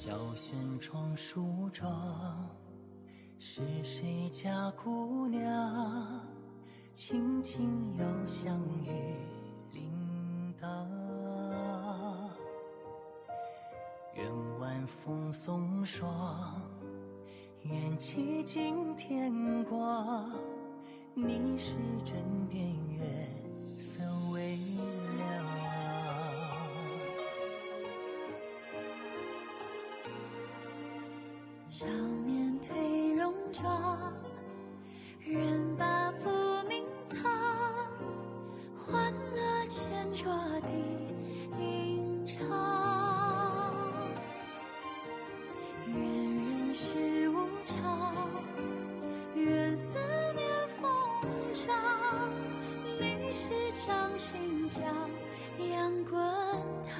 小轩窗梳妆，是谁家姑娘？轻轻又香雨铃铛。愿晚风送霜，愿凄尽天光。你是枕边月色微凉。少年褪戎装，人把浮名藏，欢乐千桌的吟唱。愿人世无常，愿思念风涨。历史掌心将阳滚烫。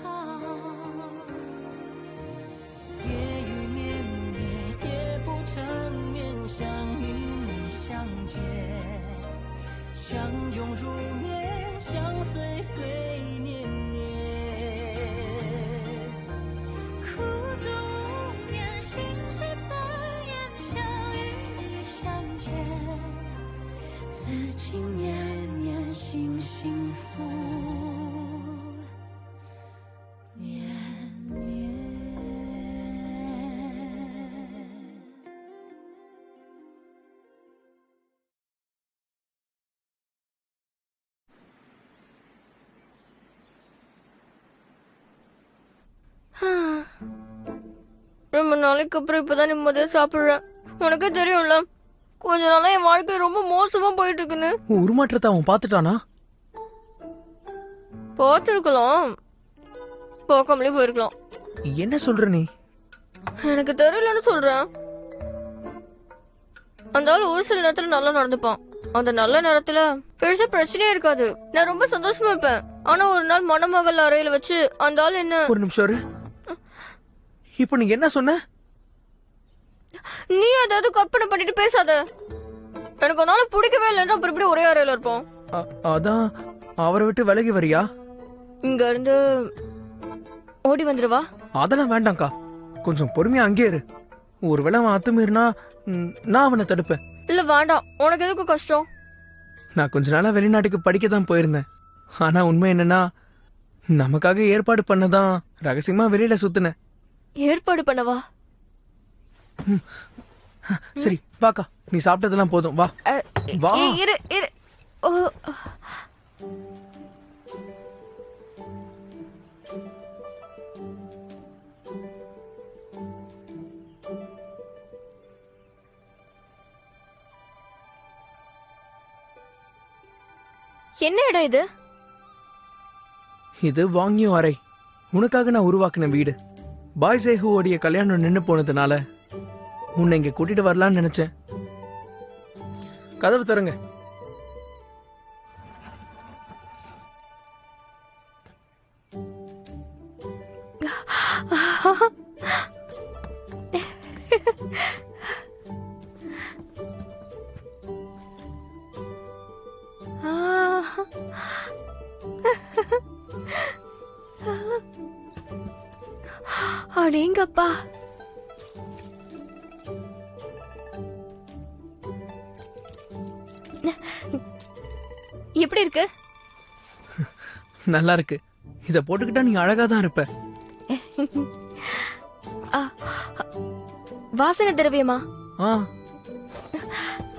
夜雨绵绵，夜不成眠，想与你相见，相拥如眠，相随随年年。苦足无眠，心事残烟，想与你相见，此情绵绵，心幸福绵绵。ரொம்ப நாளைக்கு அப்புறம் இப்பதான் நிம்மதியா சாப்பிடுறேன். உனக்கே தெரியும்ல, கொஞ்ச நாளா என் வாழ்க்கை ரொம்ப மோசமா போயிட்டு இருக்குன்னு. உருமாற்றத்தை அவன் பாத்துட்டானா? பார்த்திருக்கலாம், பார்க்காமலே போயிருக்கலாம். என்ன சொல்ற நீ? எனக்கு தெரியலன்னு சொல்றேன். அந்த ஆள் ஒரு சில நேரத்துல நல்லா நடந்துப்பான். அந்த நல்ல நேரத்துல பெருசா பிரச்சனையே இருக்காது. நான் ரொம்ப சந்தோஷமா இருப்பேன். ஆனா ஒரு நாள் மணமகள் அறையில வச்சு அந்த ஆள் என்ன... ஒரு நிமிஷம் இரு. இப்ப நீ என்ன சொன்ன? நீ ஏதாவது கற்பனை பண்ணிட்டு பேசாத. எனக்கு அதனால பிடிக்கவே இல்லைன்னா அப்புறம் இப்படி ஒரே அறையில இருப்போம். அதான் அவரை விட்டு விலகி வரியா? இங்க இருந்து ஓடி வந்துருவா. அதெல்லாம் வேண்டாம்க்கா, கொஞ்சம் பொறுமையா அங்கே இரு. ஒருவேளை அவன் அத்துமீறினா நான் அவனை தடுப்பேன். இல்ல வேண்டாம், உனக்கு எதுக்கு கஷ்டம்? நான் கொஞ்ச நாளா வெளிநாட்டுக்கு படிக்க தான் போயிருந்தேன். ஆனா உண்மை என்னன்னா, நமக்காக ஏற்பாடு பண்ணதான் ரகசியமா வெளியில சுத்தினேன். ஏற்பாடு பண்ணவா? சரி வாக்கா, நீ சாப்பிட்டதெல்லாம் போதும், வா வா. இரு இரு. ஓ, என்ன இடம் இது? இது வாங்கியோ அறை. உனக்காக நான் உருவாக்கின வீடு. பாய் சேஹுவோடைய கல்யாணம் நின்னு போனதுனால உன்னை இங்க கூட்டிட்டு வரலான்னு நினைச்சேன். கதவு தருங்க. அடேங்கப்பா, எப்படி இருக்கு? நல்லா இருக்கு. இத போட்டுக்கிட்டா நீ அழகா தான் இருப்ப. வாசனை திரவியமா?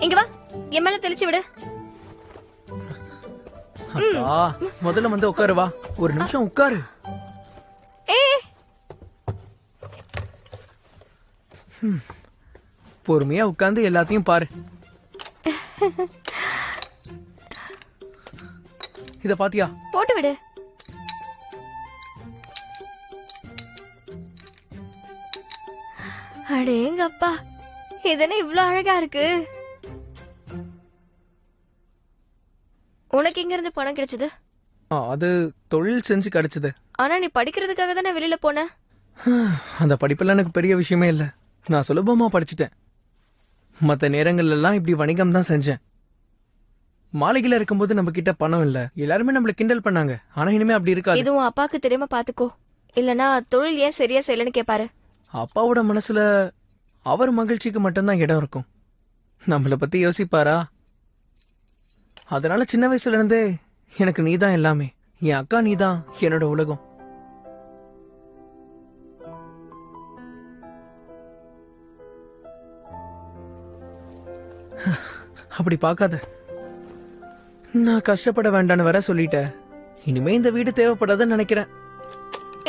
இங்க வா, என் மேல தெளிச்சு விடு. முதல்ல வந்து உட்காரு. வா, ஒரு நிமிஷம் உட்காரு. பொறுமையா உட்கார்ந்து எல்லாத்தையும் பாரு. இத பாத்தியா? போட்டு விடு. அடேங்கப்பா, இதென்ன இவ்ளோ அழகா இருக்கு. உனக்கு எங்க இருந்து பணம் கிடைச்சது? அது தொழில் செஞ்சு கிடைச்சது. ஆனா நீ படிக்கிறதுக்காக தானே வெளியில போன. அந்த படிப்பெல்லாம் எனக்கு பெரிய விஷயமே இல்ல. நான் சுலபமா படிச்சுட்டேன். மத்த நேரங்கள்ல எல்லாம் இப்படி வணிகம் தான் செஞ்சேன். மாளிகையில இருக்கும்போது நம்ம கிட்ட பணம் இல்ல, எல்லாருமே நம்மள கிண்டல் பண்ணாங்க. ஆனா இனிமே அப்படி இருக்காது. இதுவும் அப்பாக்கு தெரியாம பாத்துக்கோ, இல்லனா தொழில் ஏன் சரியா செய்யலன்னு கேப்பாரு. அப்பாவோட மனசுல அவர் மகிழ்ச்சிக்கு மட்டும்தான் இடம் இருக்கும். நம்மளை பத்தி யோசிப்பாரா? அதனால சின்ன வயசுல இருந்தே எனக்கு நீதான் எல்லாமே. என் அக்கா நீதான் என்னோட உலகம். அப்படி பார்க்காத. நான் கஷ்டப்பட வேண்டான்னு வர சொல்லிட்டேன். இனிமே இந்த வீடு தேவைப்படாதுன்னு நினைக்கிறேன்.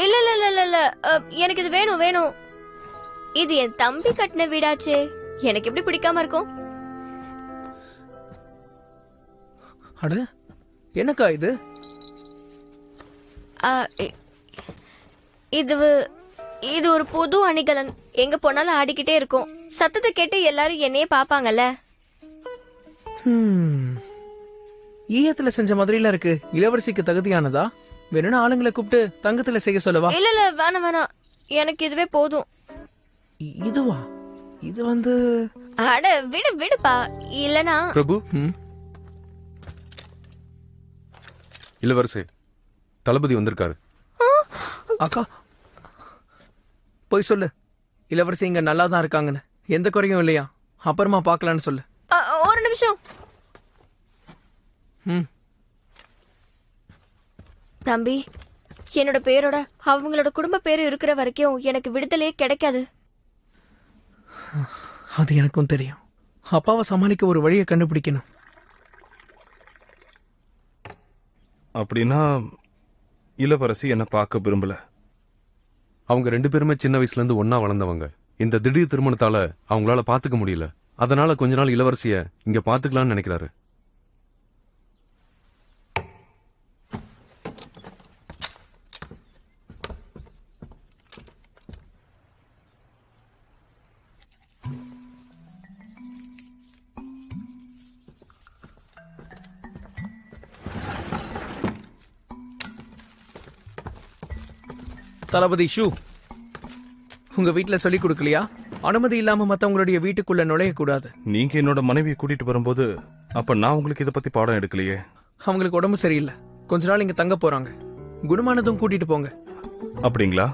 இல்ல இல்ல இல்ல இல்ல இல்ல எனக்கு இது வேணும் வேணும். இது என் தம்பி கட்டின வீடாச்சே, எனக்கு எப்படி பிடிக்காம இருக்கும்? அட என்னக்கா இது? ஆ, இது இது ஒரு புது அணிகலன். எங்க போனாலும் ஆடிக்கிட்டே இருக்கும். சத்தத்தை கேட்டு எல்லாரும் என்னையே பாப்பாங்கல்ல. ஈயத்துல செஞ்ச மாதிரில இருக்கு. இளவரசிக்கு தகுதியானதா? வேணும்னா ஆளுங்களை கூப்பிட்டு தங்கத்துல செய்ய சொல்லவா? இல்ல இல்ல வேணாம் வேணாம், எனக்கு இதுவே போதும். இதுவா? இது வந்து அட விடு விடுப்பா. இல்லனா பிரபு, இளவரசே, தளபதி வந்திருக்காரு. அக்கா போய் சொல்லு, இளவரசி இங்க நல்லா தான் இருக்காங்கன்னு, எந்த குறையும் இல்லையா, அப்புறமா பார்க்கலான்னு சொல்லு. ஒரு நிமிஷம். தம்பி, என்னோட பேரோட அவங்களோட குடும்ப பேரு இருக்கிற வரைக்கும் எனக்கு விடுதலையே கிடைக்காது. அது எனக்கும் தெரியும். அப்பாவை சமாளிக்க ஒரு வழியை கண்டுபிடிக்கணும். அப்படின்னா இளவரசி என்ன பார்க்க விரும்பல. அவங்க 2 பேருமே சின்ன வயசுல இருந்து ஒன்னா வளர்ந்தவங்க. இந்த திடீர் திருமணத்தால அவங்களால பாத்துக்க முடியல. அதனால கொஞ்ச நாள் இளவரசிய இங்க பாத்துக்கலாம்னு நினைக்கிறாரு. தளபதி ஷூ, உங்க வீட்டுல சொல்லி கொடுக்கலையா அனுமதி இல்லாம மத்தவங்களுடைய வீட்டுக்குள்ள நுழைய கூடாது? நீங்க என்னோட மனைவியை கூட்டிட்டு வரும்போது அப்ப நான் உங்களுக்கு இதை பத்தி பாடம் எடுக்கலையே. அவங்களுக்கு உடம்பு சரியில்லை, கொஞ்ச நாள் இங்க தங்க போறாங்க. குணமானதும் கூட்டிட்டு போங்க. அப்படிங்களா?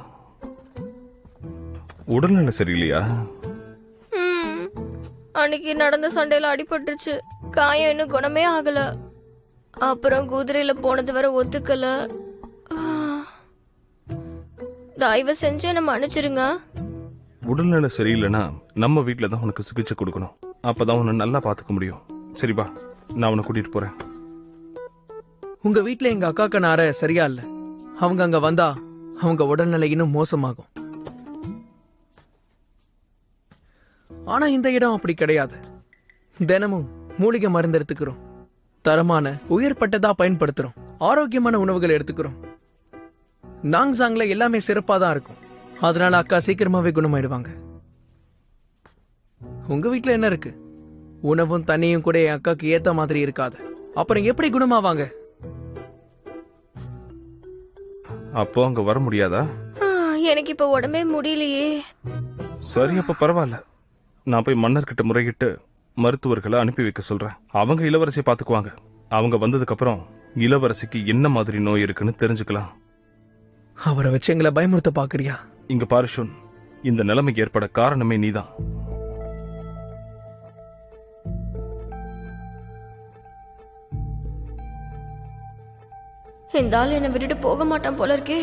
உடல்நிலை சரியில்லையா? அன்னைக்கு நடந்த சண்டையில அடிபட்டுருச்சு. காயம் இன்னும் குணமே ஆகல. அப்புறம் குதிரையில போனது வரை ஒத்துக்கல. தயவு செஞ்சு என்ன மன்னிச்சிருங்க. உடல்நிலை சரியில்லைன்னா நம்ம வீட்டில் தான் உனக்கு சிகிச்சை கொடுக்கணும். அப்பதான் உன்னை நல்லா பாத்துக்க முடியும். சரிப்பா, நான் உன்னை கூட்டிட்டு போறேன். உங்க வீட்டுல எங்க அக்காக்கு நார சரியா இல்ல. அவங்க அங்க வந்தா அவங்க உடல்நிலை இன்னும் மோசமாகும். ஆனா இந்த இடம் அப்படி கிடையாது. தினமும் மூலிகை மருந்து எடுத்துக்கிறோம். தரமான உயர்பட்டதா பயன்படுத்துறோம். ஆரோக்கியமான உணவுகள் எடுத்துக்கிறோம். நாங்சாங்ல எல்லாமே சிறப்பா தான் இருக்கும். அதனால அக்கா சீக்கிரமாவே குணமாயிடுவாங்க. உங்க வீட்டுல என்ன இருக்கு? உணவும் தண்ணியும் கூட என் அக்காக்கு ஏத்த மாதிரி இருக்காது. அப்புறம் எப்படி குணமாவாங்க? அப்போ அங்க வர முடியாதா? எனக்கு இப்ப உடம்பே முடியலையே. சரி, அப்ப பரவாயில்ல. நான் போய் மன்னர்கிட்ட முறையிட்டு மருத்துவர்களை அனுப்பி வைக்க சொல்றேன். அவங்க இளவரசியை பாத்துக்குவாங்க. அவங்க வந்ததுக்கு அப்புறம் இளவரசிக்கு என்ன மாதிரி நோய் இருக்குன்னு தெரிஞ்சுக்கலாம். அவரை வச்சு எங்களை பயமுறுத்த பாக்குறியா? இங்க பாரு ஷுன், இந்த நிலைமைக்கு ஏற்பட காரணமே நீதான். இந்த ஆள் என்னை விட்டுட்டு போக மாட்டான் போல இருக்கே.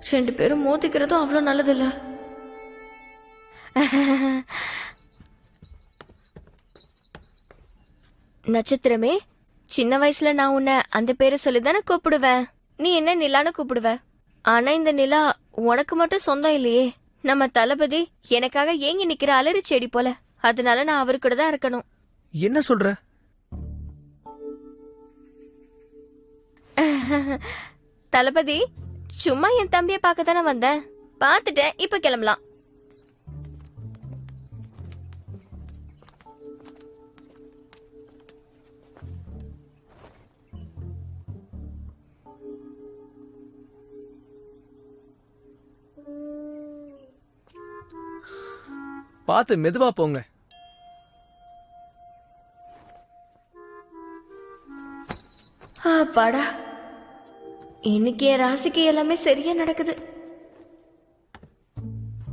2 பேரும் மோதிக்கிறதும் அவ்வளவு நல்லதில்ல. நட்சத்திரமே, சின்ன வயசுல நான் உன்னை அந்த பேரை சொல்லிதானே கூப்பிடுவேன். நீ என்ன நிலான்னு கூப்பிடுவ. ஆனா இந்த நிலா உனக்கு மட்டும் சொந்தம் இல்லையே. நம்ம தளபதி எனக்காக ஏங்கி நிக்கிற அலறி செடி போல. அதனால நான் அவரு கூட தான் இருக்கணும். என்ன சொல்ற? தளபதி, சும்மா என் தம்பியை பார்க்க தானே வந்தேன். பார்த்துட்டேன், இப்ப கிளம்பலாம். பார்த்து மெதுவா போங்க. பாடா, இன்னைக்கு என் ராசிக்கு எல்லாமே சரியா நடக்குது.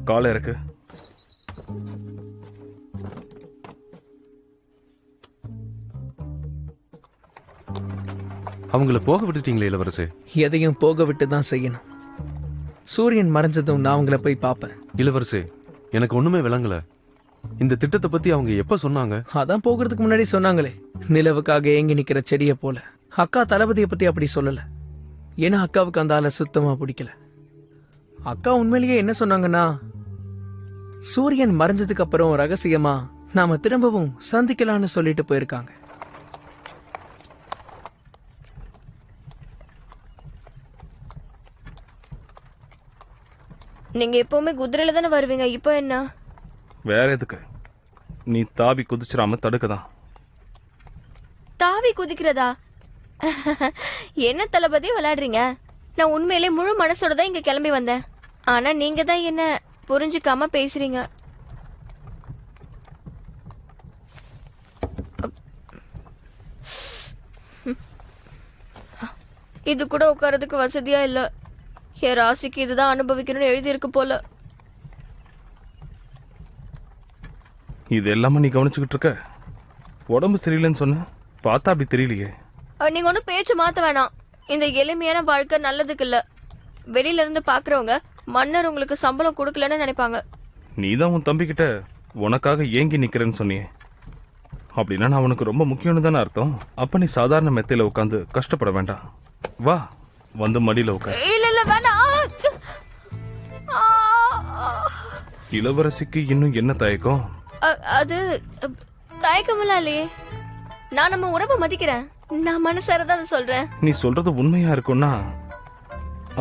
காலை இருக்கு. அவங்கள போக விட்டுட்டீங்களே இளவரசே. எதையும் போக விட்டு தான் செய்யணும். சூரியன் மறைஞ்சதும் நான் அவங்கள போய் பார்ப்பேன். இளவரசே, எனக்கு ஒண்ணுமே விளங்கல. இந்த திட்டத்தை பத்தி அவங்க எப்ப சொன்னாங்க? அதான் போகிறதுக்கு முன்னாடி சொன்னாங்களே, நிலவுக்காக ஏங்கி நிக்கிற செடியை போல. அக்கா தளபதியை பத்தி அப்படி சொல்லல. ஏன்னா அக்காவுக்கு அந்த ஆளை சுத்தமா பிடிக்கல. அக்கா உண்மையிலேயே என்ன சொன்னாங்கன்னா, சூரியன் மறைஞ்சதுக்கு அப்புறம் ரகசியமா நாம திரும்பவும் சந்திக்கலாம்னு சொல்லிட்டு போயிருக்காங்க. நீங்க எப்பவுமே குதிரையில தானே வருவீங்க, இப்போ என்ன? வேற எதுக்கு? நீ தாவி குதிச்சிடாம தடுக்கதான். தாவி குதிக்கிறதா? என்ன தளபதி விளையாடுறீங்க? நான் உண்மையிலே முழு மனசோட தான் இங்க கிளம்பி வந்தேன். ஆனா நீங்க தான் என்ன புரிஞ்சுக்காம பேசுறீங்க. இது கூட உட்காரதுக்கு வசதியா இல்ல. என் ராசிக்கு இதுதான் அனுபவிக்கணும்னு எழுதி இருக்கு போல. இது எல்லாமே நீ கவனிச்சுக்கிட்டு இருக்க? உடம்பு சரியில்லைன்னு சொன்ன, பார்த்தா அப்படி தெரியலையே. நீங்க ஒன்றும் பேச்சு மாத்த வேணாம். இந்த எளிமையான வாழ்க்கை நல்லதுக்கு இல்ல. வெளியில இருந்து பாக்குறவங்க மன்னர் உங்களுக்கு சம்பளம் கொடுக்கலன்னு நினைப்பாங்க. நீதான் உன் தம்பி கிட்ட உனக்காக ஏங்கி நிக்கிறேன்னு சொன்னியே. அப்படின்னா நான் உனக்கு ரொம்ப முக்கியம்னு தானே அர்த்தம். அப்ப நீ சாதாரண மெத்தையில உட்காந்து கஷ்டப்பட வேண்டாம். வா, வந்து மடியில உட்கார். இல்ல இல்ல வேணாம். இளவரசிக்கு இன்னும் என்ன தயக்கம்? அது தயக்கமெல்லாம் இல்லையே. நான் நம்ம உறவை மதிக்கிறேன். நான் மனசார தான் சொல்றேன். நீ சொல்றது உண்மையா இருக்கும்னா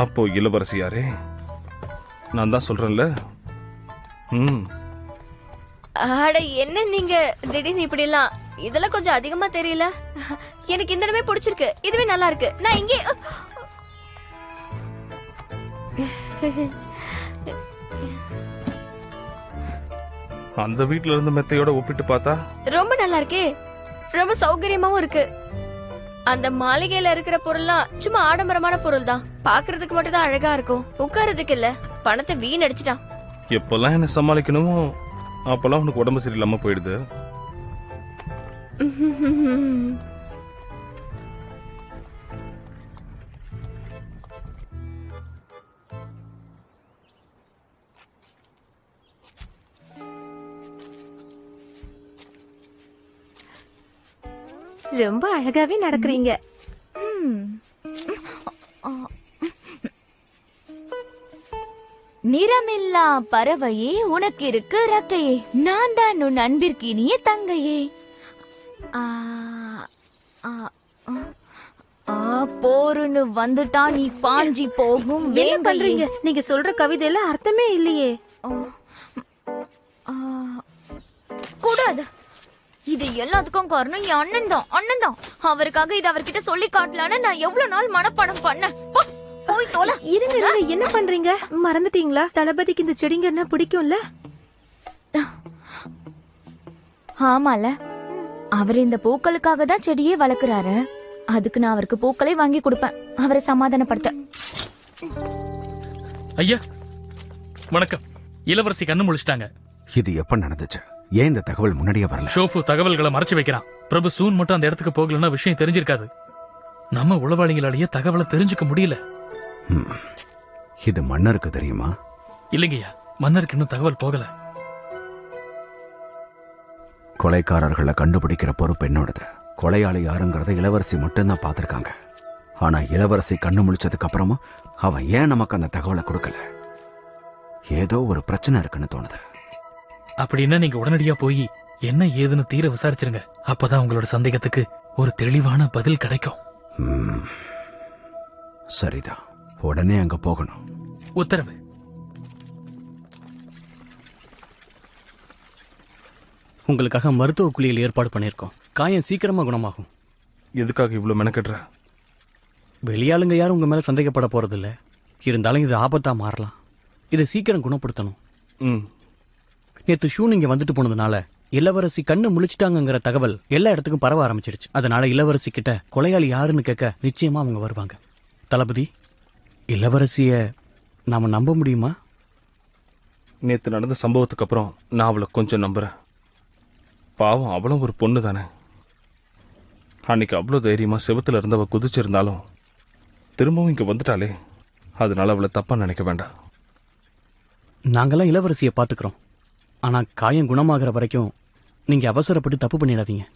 அப்போ இளவரசி யாரே? நான் தான் சொல்றேன்ல. அட என்ன நீங்க திடீர்னு இப்படி எல்லாம்? இதெல்லாம் கொஞ்சம் அதிகமா தெரியல. எனக்கு இந்த இடமே பிடிச்சிருக்கு. இதுவே நல்லா இருக்கு. நான் இங்கே அந்த வீட்ல இருந்த மெத்தையோட ஒப்பிட்டு பார்த்தா ரொம்ப நல்லா இருக்கே. ரொம்ப சௌகரியமாவும் இருக்கு. அந்த மாளிகையில இருக்கிற பொருள்லாம் சும்மா ஆடம்பரமான பொருள் தான். பாக்குறதுக்கு மட்டும் தான் அழகா இருக்கும், உட்கார்றதுக்கு இல்ல. பணத்தை வீணடிச்சிட்டான். எப்பெல்லாம் என்ன சமாளிக்கணுமோ அப்பெல்லாம் உனக்கு உடம்பு சரியில்லாம போயிடுது. ரொம்ப அழகாவே நடக்கிறீங்க. நிறமில்லா பறவையே உனக்கு இருக்கு ரக்கையே, நான் தான் உன் அன்பிற்கினிய தங்கையே. போருன்னு வந்துட்டா நீ பாஞ்சி போகும். என்ன பண்றீங்க? நீங்க சொல்ற கவிதையில அர்த்தமே இல்லையே. கூடாது. இது எல்லாத்துக்கும் காரணம் என் அண்ணன் தான். அண்ணன் தான். அவருக்காக இது அவர்கிட்ட சொல்லி காட்டலான்னு நான் எவ்வளவு நாள் மனப்பாடம் பண்ணேன். போய் தோல. இருங்க இருங்க, என்ன பண்றீங்க? மறந்துட்டீங்களா? தளபதிக்கு இந்த செடிங்கன்னா பிடிக்கும்ல? ஆமால, அவர் இந்த பூக்களுக்காக தான் செடியே வளர்க்கிறாரு. அதுக்கு நான் அவருக்கு பூக்களை வாங்கி கொடுப்பேன், அவரை சமாதானப்படுத்த. ஐயா வணக்கம். இளவரசி கண்ணு முழிச்சிட்டாங்க. இது எப்ப நடந்துச்சு? ஏன் இந்த தகவல் முன்னாடியே வரல? ஷோஃபு தகவல்களை மறைச்சு வைக்கிறான். பிரபு சூன் மட்டும் அந்த இடத்துக்கு போகலன்னா விஷயம் தெரிஞ்சிருக்காது. நம்ம உளவாளிகளாலேயே தகவலை தெரிஞ்சுக்க முடியல. இது மன்னருக்கு தெரியுமா? இல்லைங்கய்யா, மன்னருக்கு இன்னும் தகவல் போகல. கொலைக்காரர்களை கண்டுபிடிக்கிற பொறுப்பு என்னோடது. கொலையாளி யாருங்கிறத இளவரசி மட்டும்தான் பார்த்திருக்காங்க. ஆனா இளவரசி கண்ணு முழிச்சதுக்கு அப்புறமா அவன் ஏன் நமக்கு அந்த தகவலை கொடுக்கல? ஏதோ ஒரு பிரச்சனை இருக்குன்னு தோணுது. அப்படின்னா நீங்க உடனடியா போய் என்ன ஏதுன்னு தீர விசாரிச்சிருங்க. அப்பதான் உங்களோட சந்தேகத்துக்கு ஒரு தெளிவான பதில் கிடைக்கும். சரிதான், உடனே அங்க போகணும். உத்தரவு. உங்களுக்காக மருத்துவ குளியல் ஏற்பாடு பண்ணியிருக்கோம். காயம் சீக்கிரமா குணமாகும். எதுக்காக இவ்வளவு மெனக்கெடுற? வெளியாளுங்க யாரும் உங்க மேல சந்தேகப்பட போறதில்ல. இருந்தாலும் இது ஆபத்தா மாறலாம். இதை சீக்கிரம் குணப்படுத்தணும். நேத்து ஷூன் இங்க வந்துட்டு போனதுனால இளவரசி கண்ணு முழிச்சிட்டாங்கிற தகவல் எல்லா இடத்துக்கும் பரவ ஆரம்பிச்சிருச்சு. அதனால இளவரசி கிட்ட கொலையாளி யாருன்னு கேட்க நிச்சயமா அவங்க வருவாங்க. தளபதி, இளவரசிய நாம நம்ப முடியுமா? நேத்து நடந்த சம்பவத்துக்கு அப்புறம் நான் அவளை கொஞ்சம் நம்புறேன். பாவம், அவளும் ஒரு பொண்ணு தானே. அன்னைக்கு அவ்வளோ தைரியமா செவத்துல இருந்தவ குதிச்சிருந்தாலும் திரும்பவும் இங்க வந்துட்டாளே, அதனால அவளை தப்பா நினைக்க வேண்டாம். நாங்கெல்லாம் இளவரசியை பாத்துக்கிறோம். ஆனா காயம் குணமாகிற வரைக்கும் நீங்க அவசரப்பட்டு தப்பு பண்ணிடாதீங்க.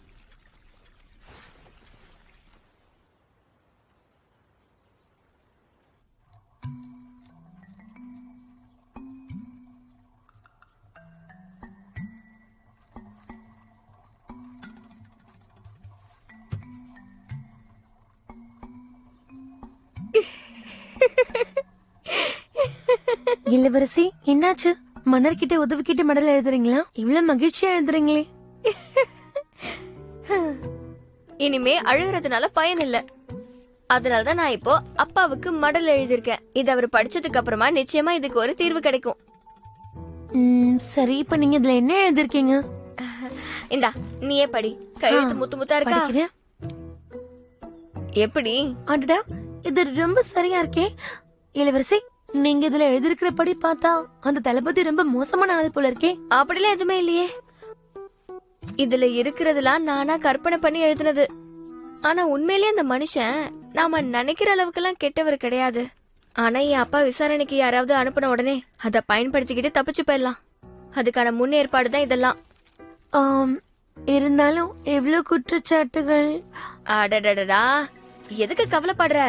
இளவரசி என்னாச்சு? மன்னர்கிட்ட உதவிக்கிட்ட மடல் எழுதுறீங்களா? இவ்வளவு மகிழ்ச்சியா எழுதுறீங்களே. இனிமே அழுகிறதுனால பயன் இல்ல. அதனாலதான் நான் இப்போ அப்பாவுக்கு மடல் எழுதியிருக்கேன். இது அவர் படிச்சதுக்கு அப்புறமா நிச்சயமா இதுக்கு ஒரு தீர்வு கிடைக்கும். சரி, இப்ப நீங்க இதுல என்ன எழுதிருக்கீங்க? இந்தா நீயே படி. கையெழுத்து முத்து முத்தா இருக்கா? படிக்கிறேன். எப்படி? அடடா, இது ரொம்ப சரியா இருக்கே. இளவரசி, நீங்க இதுல எழுதிருக்கிறபடி பார்த்தா அந்த தளபதி ரொம்ப மோசமான ஆள் போல இருக்கே. அப்படிலாம் எதுவுமே இல்லையே. இதுல இருக்கிறதெல்லாம் நானா கற்பனை பண்ணி எழுதுனது. ஆனா உண்மையிலேயே அந்த மனுஷன் நாம நினைக்கிற அளவுக்குலாம் கெட்டவர் கிடையாது. ஆனா என் அப்பா விசாரணைக்கு யாராவது அனுப்பின உடனே அதை பயன்படுத்திக்கிட்டு தப்பிச்சு போயிடலாம். அதுக்கான முன்னேற்பாடு தான் இதெல்லாம். இருந்தாலும் எவ்வளவு குற்றச்சாட்டுகள். அடடடடா, எதுக்கு கவலைப்படுற?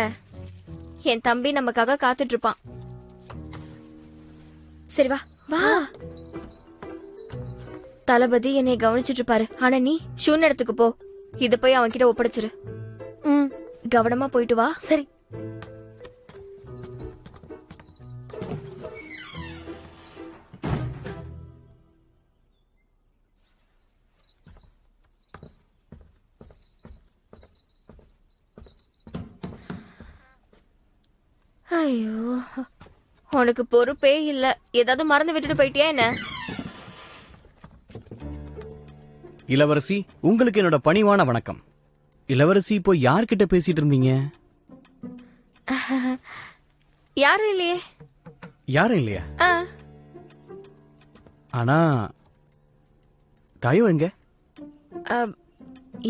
என் தம்பி நமக்காக காத்துட்டு இருப்பான். சரி வா வா. தளபதி என்னை கவனிச்சிட்டு இருப்பாரு. ஆனா நீ ஷூன் இடத்துக்கு போ. இத போய் அவன் கிட்ட ஒப்படைச்சிரு. கவனமா போயிட்டு வா. சரி. ஐயோ, உனக்கு பொறுப்பே இல்ல. ஏதாவது மறந்து விட்டுட்டு போயிட்டியா என்ன? இளவரசி, உங்களுக்கு என்னோட பணிவான வணக்கம். இளவரசி, இப்போ யார்கிட்ட பேசிட்டு இருந்தீங்க? யாரும் இல்லையே. யாரும் இல்லையா? ஆனா தாயோ எங்க?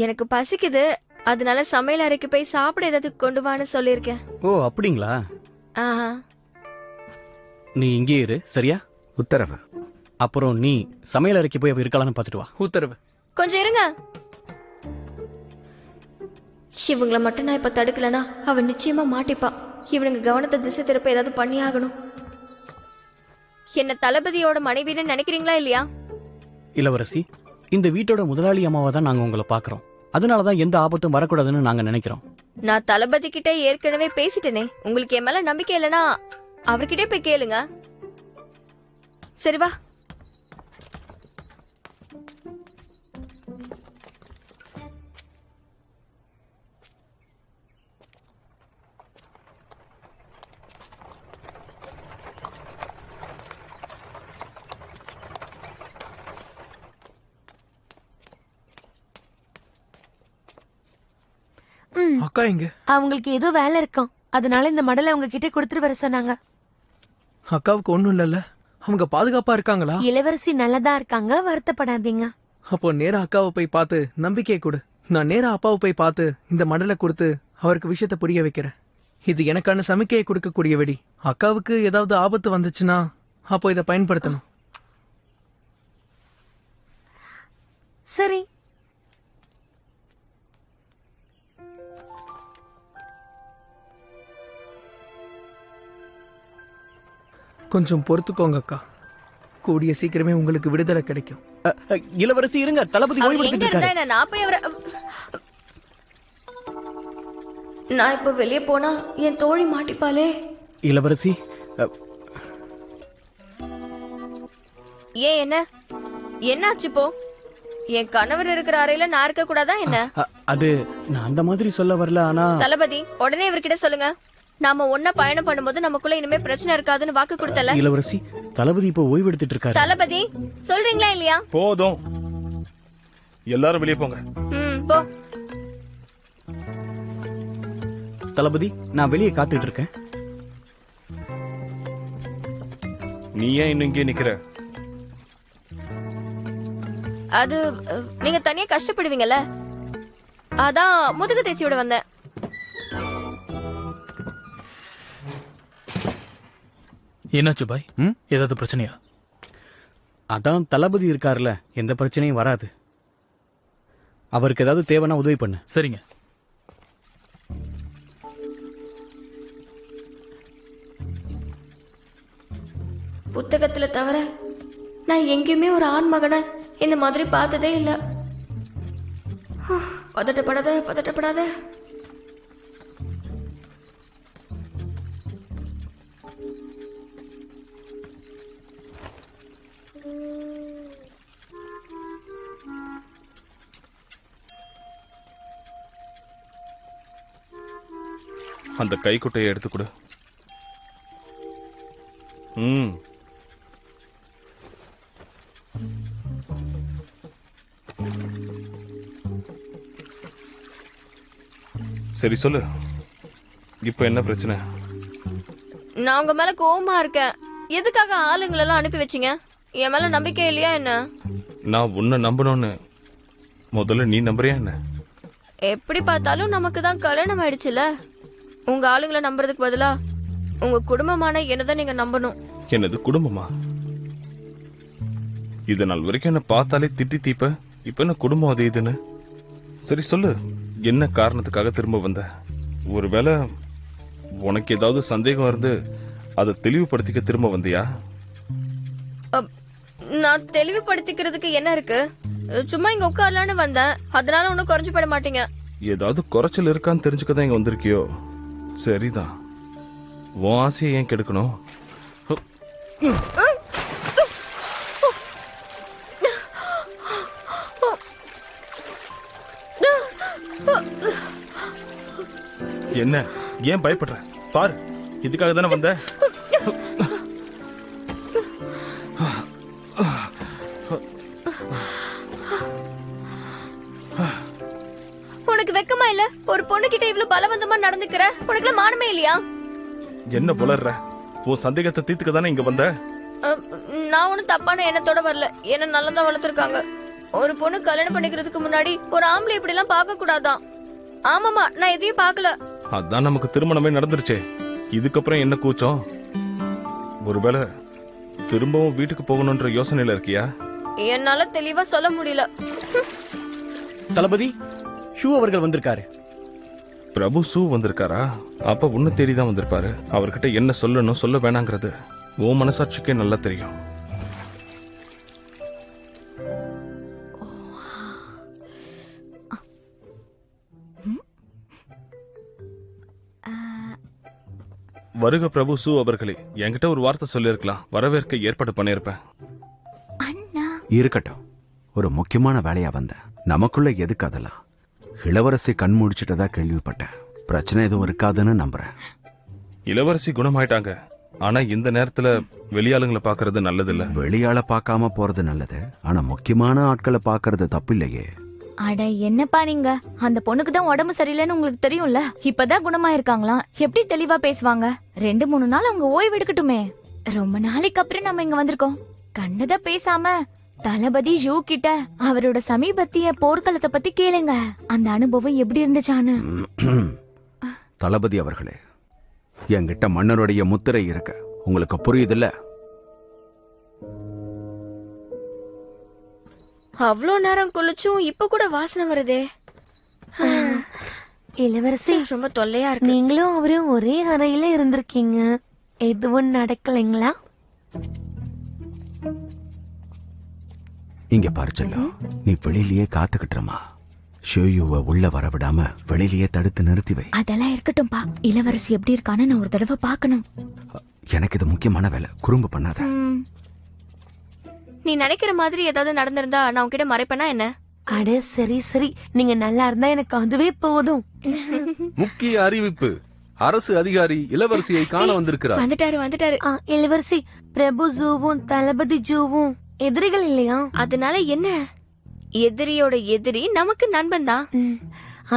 எனக்கு பசிக்குது. அதனால சமையல் அறைக்கு போய் சாப்பிட ஏதாவது கொண்டு வான்னு சொல்லிருக்கேன். ஓ, அப்படிங்களா? நீ இங்கே இரு, சரியா? உத்தரவு. அப்புறம் நீ சமையல் அறைக்கு போய் அவ இருக்கலாம்னு பாத்துட்டு வா. உத்தரவு. கொஞ்சம் இருங்க. இவங்கள மட்டும் நான் இப்ப தடுக்கலனா அவன் நிச்சயமா மாட்டிப்பா. இவனுங்க கவனத்தை திசை திருப்ப ஏதாவது பண்ணி ஆகணும். என்ன தளபதியோட மனைவின்னு நினைக்கிறீங்களா இல்லையா? இளவரசி, இந்த வீட்டோட முதலாளி அம்மாவை தான் நாங்க உங்களை பாக்குறோம். அதனாலதான் எந்த ஆபத்தும் வரக்கூடாதுன்னு நாங்க நினைக்கிறோம். நான் தளபதி கிட்ட ஏற்கனவே பேசிட்டேனே. உங்களுக்கு என் மேல நம்பிக்கை இல்லைன்னா அவர்கிட்டே போய் கேளுங்க. சரி வா. அக்கா எங்க? அவங்களுக்கு ஏதோ வேலை இருக்கும், அதனால இந்த மடலை அவங்க கிட்ட கொடுத்துட்டு வர சொன்னாங்க. அக்காவுக்கு ஒண்ணும் இல்லல்ல? அவங்க பாதுகாப்பா இருக்காங்களா? இளவரசி நல்லதா இருக்காங்க, வருத்தப்படாதீங்க. அப்போ நேரா அக்காவை போய் பார்த்து நம்பிக்கையை கொடு. நான் நேரா அப்பாவை போய் பார்த்து இந்த மடலை கொடுத்து அவருக்கு விஷயத்த புரிய வைக்கிறேன். இது எனக்கான சமிக்கையை கொடுக்கக்கூடிய வெடி. அக்காவுக்கு ஏதாவது ஆபத்து வந்துச்சுன்னா அப்போ இதை பயன்படுத்தணும். சரி. கொஞ்சம் பொறுத்துக்கோங்க அக்கா. கூடிய சீக்கிரமே உங்களுக்கு விடுதலை கிடைக்கும். இளவரசி இருங்க, தளபதி ஓய்வெடுத்துட்டு இருக்காரு. நான் இப்ப வெளியே போனா என் தோழி மாட்டிப்பாளே. இளவரசி, ஏன் என்ன என்னாச்சு? இப்போ என் கணவர் இருக்கிற அறையில நான் இருக்க கூடாதா என்ன? அது நான் அந்த மாதிரி சொல்ல வரல. ஆனா தளபதி, உடனே இவர்கிட்ட சொல்லுங்க. நாம ஒன்னா பயணம் பண்ணும்போது நமக்குள்ள இனிமே பிரச்சனை இருக்காதுன்னு வாக்கு கொடுத்தல. இளவரசி, தளபதி இப்போ ஓய்வெடுத்துட்டு இருக்காரு. தளபதி, சொல்றீங்களா இல்லையா? போதும், எல்லாரும் வெளியே போங்க. போ. தளபதி, நான் வெளியே காத்துட்டு இருக்கேன். நீ ஏன் இன்னும் இங்கே நிக்கிற? அது நீங்க தனியா கஷ்டப்படுவீங்கல்ல, அதான் முதுகு தேய்ச்சி விட வந்தேன். என்னாச்சு பாய்? ஏதாவது பிரச்சனையா? அதான் தளபதி இருக்காருல்ல, எந்த பிரச்சனையும் வராது. அவருக்கு ஏதாவது தேவைன்னா உதவி பண்ணு. சரிங்க. புத்தகத்துல தவிர நான் எங்கேயுமே ஒரு ஆண் மகனை இந்த மாதிரி பார்த்ததே இல்ல. பதட்டப்படாத பதட்டப்படாத. அந்த கைக்குட்டையை எடுத்து கொடு. சரி சொல்லு, இப்ப என்ன பிரச்சனை? நான் உங்க மேல கோவமா இருக்கேன். எதுக்காக ஆளுங்களெல்லாம் அனுப்பி வச்சீங்க? என் மேல நம்பிக்கை இல்லையா என்ன? நான் உன்னை நம்பணும்னு முதல்ல நீ நம்புறியா என்ன? எப்படி பார்த்தாலும் நமக்கு தான் கல்யாணம் ஆயிடுச்சுல. உங்க ஆளுங்களை நம்புறதுக்கு பதிலா உங்க குடும்பமான என்னதான் நீங்க நம்பணும். என்னது குடும்பமா? இது நாள் வரைக்கும் என்ன பார்த்தாலே திட்டி தீப்ப, இப்ப என்ன குடும்பம் அது இதுன்னு? சரி சொல்லு, என்ன காரணத்துக்காக திரும்ப வந்த? ஒருவேளை உனக்கு ஏதாவது சந்தேகம் இருந்து அதை தெளிவுபடுத்திக்க திரும்ப வந்தியா? நான் தெளிவுபடுத்திக்கிறதுக்கு என்ன இருக்கு? சும்மா இங்க உட்காரலான்னு வந்தேன். அதனால ஒன்னும் குறைஞ்சு போட மாட்டீங்க. ஏதாவது குறைச்சல் இருக்கான்னு தெரிஞ்சுக்கதான் இங்க வந்திருக்கியோ? சரிதான், உன் ஆசையை ஏன் கெடுக்கணும்? என்ன ஏன் பயப்படுற? பாரு, இதுக்காக தானே வந்த. உனக்கு வெக்கமா இல்ல? ஒரு பொண்ணு கிட்ட இவ்வளவு பலவந்தமா நடந்துக்கிற உனக்கு மானமே இல்லையா? என்ன புலர்ற? உன் சந்தேகத்தை தீர்த்துக்க தானே இங்க வந்த. நான் ஒன்னும் தப்பான எண்ணத்தோட வரல. என்ன நல்லதான் வளர்த்திருக்காங்க. ஒரு பொண்ணு கல்யாணம் பண்ணிக்கிறதுக்கு முன்னாடி ஒரு ஆம்பளை இப்படி எல்லாம் பார்க்க கூடாதான். ஆமாமா, நான் எதையும் பார்க்கல. அதான் நமக்கு திருமணமே நடந்துருச்சே, இதுக்கப்புறம் என்ன கூச்சம்? ஒருவேளை திரும்பவும் வீட்டுக்கு போகணும்ன்ற யோசனையில இருக்கியா? என்னால தெளிவா சொல்ல முடியல. தளபதி, ஷூ அவர்கள் வந்திருக்காரு. பிரபு சூ வந்திருக்காரா? அப்ப உன்னை தேடிதான் வந்திருப்பாரு. அவர்கிட்ட என்ன சொல்லணும் சொல்ல வேணாங்கிறது உன் மனசாட்சிக்கே நல்லா தெரியும். வருக பிரபு சூ அவர்களே, என்கிட்ட ஒரு வார்த்தை சொல்லிருக்கலாம், வரவேற்க ஏற்பாடு பண்ணிருப்பேன். இருக்கட்டும், ஒரு முக்கியமான வேலையா வந்தேன். நமக்குள்ள எதுக்கு அதெல்லாம்? இளவரசி கண் முடிச்சிட்டதா கேள்விப்பட்டேன். பிரச்சனை எதுவும் இருக்காதுன்னு நம்புறேன். இளவரசி குணமாயிட்டாங்க. ஆனா இந்த நேரத்துல வெளியாளுங்களை பாக்குறது நல்லது இல்ல. வெளியாள பார்க்காம போறது நல்லது. ஆனா முக்கியமான ஆட்களை பாக்குறது தப்பு இல்லையே. அட என்னப்பா நீங்க, அந்த பொண்ணுக்கு தான் உடம்பு சரியில்லைன்னு உங்களுக்கு தெரியும்ல. இப்பதான் குணமாயிருக்காங்களாம். எப்படி தெளிவா பேசுவாங்க? 2-3 நாள் அவங்க ஓய்வு எடுக்கட்டுமே. ரொம்ப நாளைக்கு அப்புறம் நம்ம இங்க வந்திருக்கோம். கண்டத பேசாம தளபதி ஷூ கிட்ட அவரோட சமீபத்திய போர்க்களத்தை பத்தி கேளுங்க. அந்த அனுபவம் எப்படி இருந்துச்சான்னு. தளபதி அவர்களே, என்கிட்ட மன்னருடைய முத்திரை இருக்கு, உங்களுக்கு புரியுதுல்ல? அவ்வளோ நேரம் குளிச்சும் இப்ப கூட வாசனை வருதே. இளவரசி, ரொம்ப தொல்லையா இருக்கு. நீங்களும் அவரும் ஒரே அறையில இருந்திருக்கீங்க, எதுவும் நடக்கலைங்களா? இங்க பாரு செல்லம், நீ வெளியிலேயே காத்துக்கிட்டுறமா. ஷோயுவை உள்ள வர விடாம வெளியிலேயே தடுத்து நிறுத்தி வை. அதெல்லாம் இருக்கட்டும்பா. இளவரசி எப்படி இருக்கான்னு நான் ஒரு தடவை பார்க்கணும். எனக்கு இது முக்கியமான வேலை, குறும்பு பண்ணாத. நீ நினைக்கிற மாதிரி ஏதாவது நடந்திருந்தா நான் உன்கிட்ட மறைப்பேனா என்ன? அட சரி சரி, நீங்க நல்லா இருந்தா எனக்கு அதுவே போதும். முக்கிய அறிவிப்பு, அரசு அதிகாரி இளவரசியை காண வந்திருக்கிறார். வந்துட்டாரு. இளவரசி, பிரபு ஜூவும் தளபதி ஜூவும் எதிரிகள் இல்லையா? அதனால என்ன? எதிரியோட எதிரி நமக்கு நண்பன் தான்.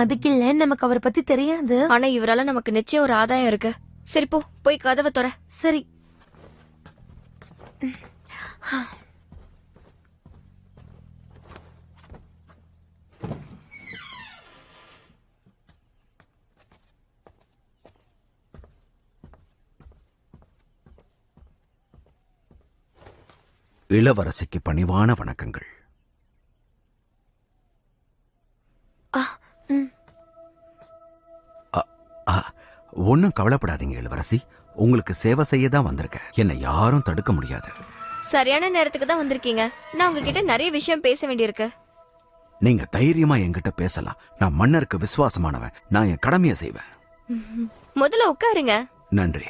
அதுக்கு இல்ல, நமக்கு அவரை பத்தி தெரியாது. ஆனா இவரால நமக்கு நிச்சயம் ஒரு ஆதாயம் இருக்கு. சரி போ, போய் கதவை தொற. சரி. இளவரசிக்கு பணிவான வணக்கங்கள். ஒன்னும் கவலைப்படாதீங்க இளவரசி. உங்களுக்கு சேவை செய்ய தான் வந்திருக்கேன். என்னை யாரும் தடுக்க முடியாது. சரியான நேரத்துக்கு தான் வந்திருக்கீங்க. நான் உங்ககிட்ட நிறைய விஷயம் பேச வேண்டியிருக்கு. நீங்க தைரியமா என்கிட்ட பேசலாம். நான் மன்னருக்கு விசுவாசமானவன். நான் என் கடமையை செய்வேன். முதல்ல உட்காருங்க. நன்றி.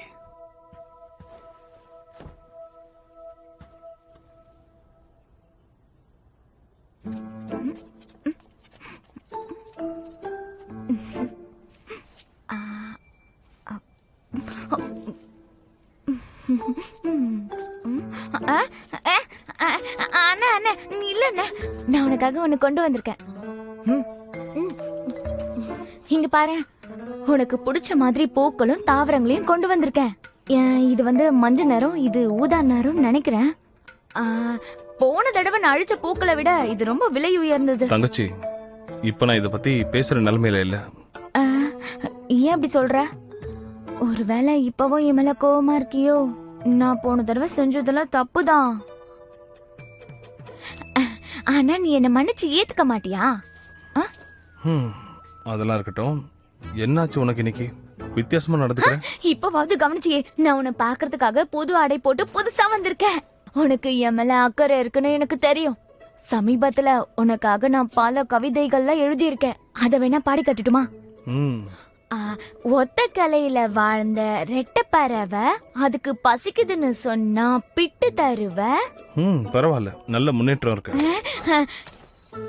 நான் உனக்காக ஒண்ணு கொண்டு வந்திருக்கேன். இங்க பாரு, உனக்கு பிடிச்ச மாதிரி பூக்களும் தாவரங்களையும் கொண்டு வந்திருக்கேன். இது வந்து மஞ்சள் நிறம், இது ஊதா நிறம் நினைக்கிறேன். போன தடவை நான் அழிச்ச பூக்களை விட இது ரொம்ப விலை உயர்ந்தது. தங்கச்சி, இப்ப நான் இத பத்தி பேசுற நிலைமையில இல்ல. ஏன் அப்படி சொல்ற? ஒருவேளை இப்பவும் என் மேல கோவமா இருக்கியோ? நான் போன தடவை செஞ்சதெல்லாம் தப்புதான். ஆனா நீ என்ன மன்னிச்சு ஏத்துக்க மாட்டியா? அதெல்லாம் இருக்கட்டும். என்னாச்சு உனக்கு இன்னைக்கு? வித்தியாசமா நடந்துக்கிற. இப்பவாவது கவனிச்சியே, நான் உன்னை பாக்குறதுக்காக புது ஆடை போட்டு புதுசா வந்திருக்கேன். உனக்கு என் மேல அக்கறை இருக்குன்னு எனக்கு தெரியும். சமீபத்துல உனக்காக நான் பல கவிதைகள்லாம் எழுதியிருக்கேன். அதை வேணா பாடி கட்டுட்டுமா? ஒத்த கலையில வாழ்ந்த ரெட்ட பறவை அதுக்கு பசிக்குதுன்னு சொன்னா பிட்டு தருவ. பரவாயில்ல, நல்ல முன்னேற்றம் இருக்கு.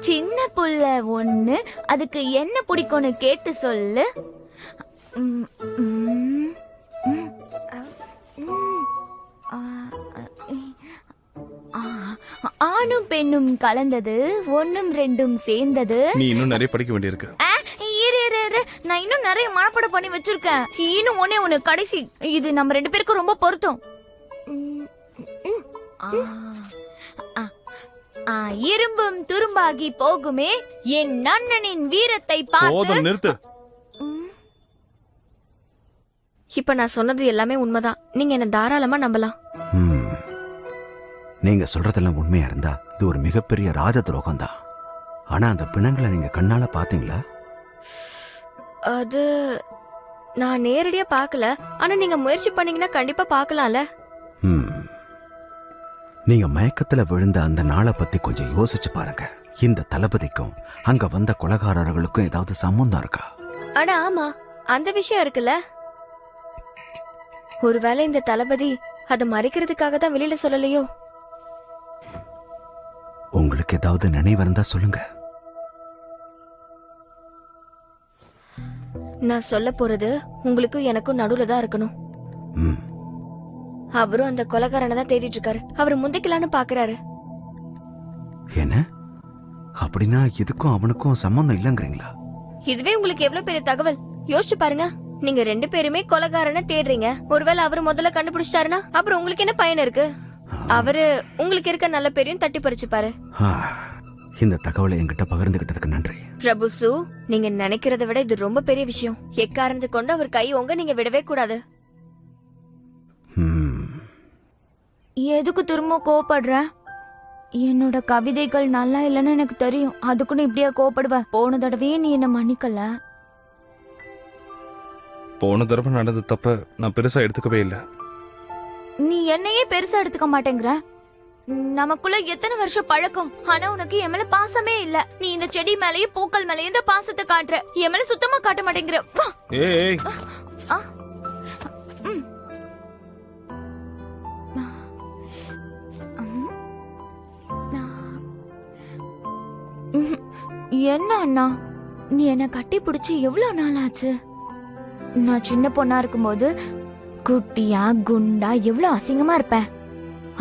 சின்ன புள்ள ஒண்ணு அதுக்கு என்ன பிடிக்கும்னு கேட்டு சொல்லு. ஆணும் பெண்ணும் கலந்தது, ஒன்னும் ரெண்டும் சேர்ந்தது. நீ இன்னும் நிறைய படிக்க வேண்டியிருக்கு. நான் இன்னும் நிறைய மனப்பாடம் பண்ணி வச்சிருக்கேன். இன்னும் ஒண்ணு கடைசி. இது நம்ம ரெண்டு பேருக்கும் ரொம்ப பொருத்தம். இரும்பும் துரும்பாகி போகுமே என் அண்ணனின் வீரத்தை பார்த்து. நிறுத்து. இப்ப நான் சொன்னது எல்லாமே உண்மைதான். நீங்க என்ன தாராளமா நம்பலாம். நீங்க சொல்றதெல்லாம் உண்மையா இருந்தா இது ஒரு மிகப்பெரிய ராஜ துரோகம் தான். ஆனா அந்த பிணங்களை நீங்க கண்ணால பாத்தீங்களா? அது நான் நேரடியா பார்க்கல. ஆனா நீங்க முயற்சி பண்ணீங்கன்னா கண்டிப்பா பார்க்கலாம்ல. நீங்க மயக்கத்துல விழுந்த அந்த நாளை பத்தி கொஞ்சம் யோசிச்சு பாருங்க. இந்த தளபதிக்கும் அங்க வந்த கொலைகாரர்களுக்கும் ஏதாவது சம்பந்தம் இருக்கா? அட ஆமா, அந்த விஷயம் இருக்குல்ல. ஒருவேளை இந்த தளபதி அதை மறைக்கிறதுக்காக தான் வெளியில சொல்லலையோ? உங்களுக்கு ஏதாவது நினைவு இருந்தா சொல்லுங்க. நான் சொல்ல போறது உங்களுக்கும் எனக்கும் நடுவுல தான் இருக்கணும். அவரும் அந்த கொலைகாரனை தான் தேடிட்டு இருக்காரு. அவர் முந்திக்கலான்னு பாக்குறாரு. என்ன அப்படின்னா இதுக்கும் அவனுக்கும் சம்பந்தம் இல்லங்கிறீங்களா? இதுவே உங்களுக்கு எவ்வளவு பெரிய தகவல் யோசிச்சு பாருங்க. நீங்க ரெண்டு பேருமே கொலைகாரனை தேடுறீங்க. ஒருவேளை அவரு முதல்ல கண்டுபிடிச்சிட்டாருன்னா அப்புறம் உங்களுக்கு என்ன பயன் இருக்கு? அவரு உங்களுக்கு இருக்க நல்ல பேரையும் தட்டி பறிச்சுப்பாரு. இந்த தகவலை என்கிட்ட பகிர்ந்துகிட்டதுக்கு நன்றி. பிரபுசு, நீங்க நினைக்கிறத விட இது ரொம்ப பெரிய விஷயம். எக்காரணத்து கொண்டு அவர் கை உங்க நீங்க விடவே கூடாது. எதுக்கு திரும்ப கோவப்படுற? என்னோட கவிதைகள் நல்லா இல்லைன்னு எனக்கு தெரியும். அதுக்குன்னு இப்படியா கோவப்படுவ? போன தடவையே நீ என்ன மன்னிக்கல. போன தடவை நடந்த தப்ப நான் பெருசா எடுத்துக்கவே இல்லை. நீ என்னையே பெருசா எடுத்துக்க மாட்டேங்கிற. நமக்குள்ள எத்தனை வருஷம் பழக்கம். ஆனா உனக்கு என் மேல பாசமே இல்ல. நீ இந்த செடி மேலயும் பூக்கள் மேலயும் இந்த பாசத்தை காட்டுற. என் மேல சுத்தமா காட்ட மாட்டேங்கிற. என்ன அண்ணா, நீ என்ன கட்டி பிடிச்சு எவ்வளவு நாள் ஆச்சு? நான் சின்ன பொண்ணா இருக்கும்போது குட்டியா குண்டா எவ்வளவு அசிங்கமா இருப்பேன்.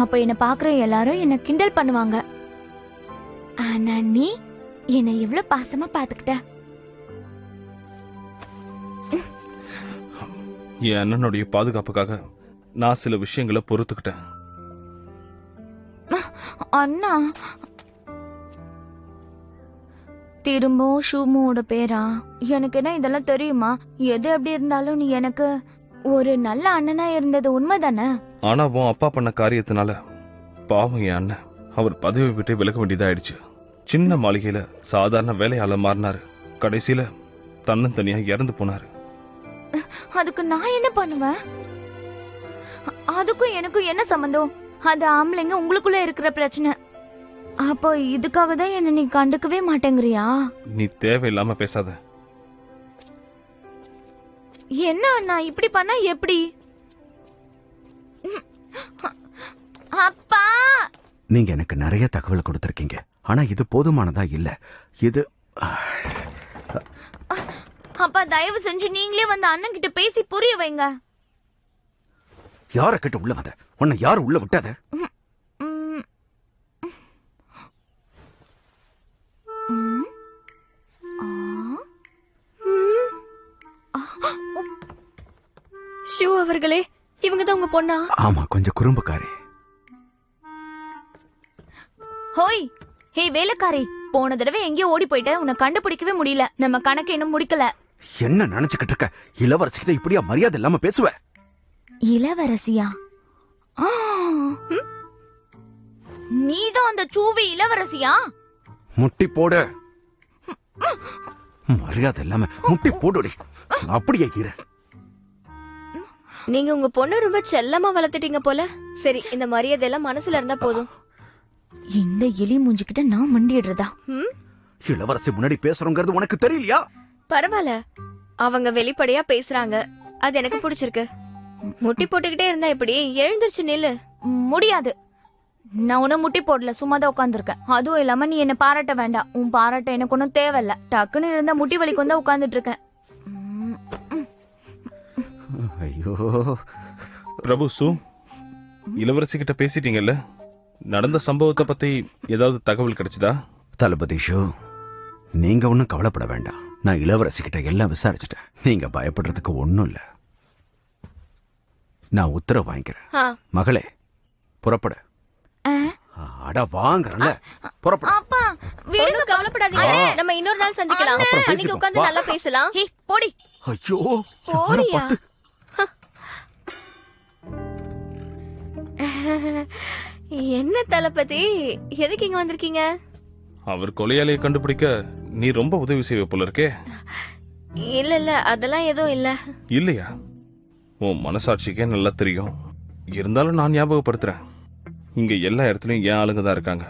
அப்ப என்ன பாக்குற எல்லாரும் என்ன கிண்டல் பண்ணுவாங்க. ஆனா நீ என்ன எவ்வளவு பாசமா பாத்துக்கிட்ட. என் அண்ணனுடைய பாதுகாப்புக்காக நான் சில விஷயங்களை பொறுத்துக்கிட்டேன். அண்ணா, திரும்பவும் ஷூமோட பேரா? எனக்கு என்ன இதெல்லாம் தெரியுமா? எது எப்படி இருந்தாலும் நீ எனக்கு ஒரு நல்ல அண்ணனா இருந்தது உண்மைதானே? ஆனா உன் அப்பா பண்ண காரியத்தினால பாவம் என் அண்ணன். அவர் பதவி விட்டு விலக வேண்டியதாயிடுச்சு. சின்ன மாளிகையில சாதாரண வேலையாளர் மாறினாரு. கடைசியில தன்னந்தனியா இறந்து போனாரு. அதுக்கு நான் என்ன பண்ணுவேன்? அதுக்கும் எனக்கும் என்ன சம்பந்தம்? அது ஆம்பளைங்க உங்களுக்குள்ள இருக்கிற பிரச்சனை. அப்போ இதுக்காக தான் என்ன நீ கண்டுக்கவே மாட்டேங்கிறியா? நீ தேவையில்லாம பேசாத. என்ன அண்ணா இப்படி பண்ணா எப்படி? அப்பா, நீங்க எனக்கு நிறைய தகவல் கொடுத்திருக்கீங்க. ஆனா இது போதுமானதா இல்ல. இது அப்பா தயவு செஞ்சு நீங்களே வந்து அண்ணன் கிட்ட பேசி புரிய வைங்க. யார கிட்ட உள்ள வந்த? உன்னை யாரு உள்ள விட்டாத? ஷூ அவர்களே, இவங்க தான் உங்க பொண்ணா? ஆமா, கொஞ்சம் குறும்புக்காரி. ஹோய், ஹே வேலைக்காரி, போன தடவை எங்கேயோ ஓடி போயிட்ட. உன்னை கண்டுபிடிக்கவே முடியல. நம்ம கணக்கு இன்னும் முடிக்கல. என்ன நினைச்சுக்கிட்டு இருக்க? இளவரசிக்கிட்ட இப்படியா மரியாதை இல்லாம பேசுவ? இளவரசியா? நீதான் அந்த சூவி இளவரசியா? முட்டி போடு. மரியாதை இல்லாம முட்டி போடுடி. அப்படியே இரு. நீங்க உங்க பொண்ணு ரொம்ப செல்லமா வளர்த்துட்டீங்க போல. சரி, இந்த மரியாதை எல்லாம் மனசுல இருந்தா போதும். இந்த எலி மூஞ்சிக்கிட்ட நான் மண்டிடுறதா? இளவரசி முன்னாடி பேசுறோங்கிறது உனக்கு தெரியலையா? பரவாயில்ல, அவங்க வெளிப்படையா பேசுறாங்க. அது எனக்கு பிடிச்சிருக்கு. முட்டி போட்டுக்கிட்டே இருந்தா எப்படி? எழுந்திருச்சு நில்லு. முடியாது. நான் உன்னை முட்டி போடல, சும்மாதான் உட்காந்துருக்கேன். அதுவும் இல்லாம நீ என்ன பாராட்ட வேண்டாம். உன் பாராட்ட எனக்கு ஒன்னும் தேவையில்ல. டக்குன்னு இருந்தா முட்டி வலிக்கு வந்து உட்காந்துட்டு இருக்கேன். ஐயோ பிரபு சு, இளவரசி கிட்ட பேசிட்டீங்கல்ல? நடந்த சம்பவத்தை பத்தி ஏதாவது தகவல் கிடைச்சதா? தளபதி ஷோ, நீங்க ஒன்னும் கவலைப்பட வேண்டாம். நான் இளவரசி கிட்ட எல்லாம் விசாரிச்சுட்டேன். நீங்க பயப்படுறதுக்கு ஒண்ணும் இல்ல. நான் உத்தரவு வாங்கிக்கிறேன். மகளே, புறப்பட. அட வாங்கறல, புறப்பட. அப்பா, விடுங்க, கவலைப்படாதீங்க. நம்ம இன்னொரு நாள் சந்திக்கலாம். அன்னைக்கு உட்கார்ந்து நல்லா பேசலாம். ஹே, போடி. ஐயோ, போடியா? என்ன தளபதி, எதுக்கு இங்க வந்திருக்கீங்க? அவர் கொலையாளியை கண்டுபிடிக்க நீ ரொம்ப உதவி செய்வ போல இருக்கே. இல்ல இல்ல, அதெல்லாம் எதுவும் இல்ல. இல்லையா? உன் மனசாட்சிக்கே நல்லா தெரியும். இருந்தாலும் நான் ஞாபகப்படுத்துறேன், இங்க எல்லா இடத்துலயும் என் ஆளுங்க தான் இருக்காங்க.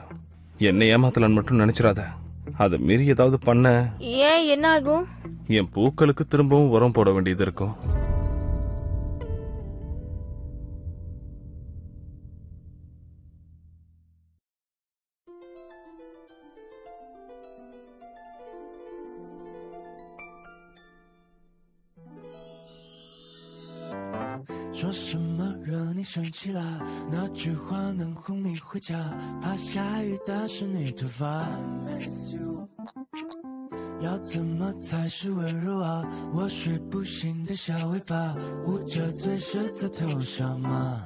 என்னை ஏமாத்தலன்னு மட்டும் நினைச்சிடாத. அதை மீறி ஏதாவது பண்ண ஏன், என்ன ஆகும்? என் பூக்களுக்கு திரும்பவும் உரம் போட வேண்டியது இருக்கும்.说什么惹你生气了？那句话能哄你回家？怕下雨打湿你头发。要怎么才是温柔啊？我睡不醒的小尾巴，捂着嘴是在头上吗？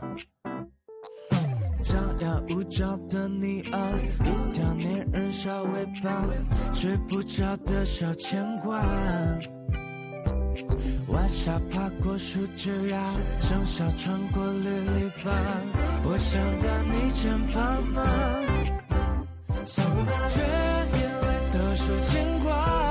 张牙舞爪的你啊，一条粘人小尾巴，睡不着的小牵挂。晚霞爬过树枝桠，盛夏穿过绿篱笆，我想到你肩膀吗？这眼泪都是牵挂。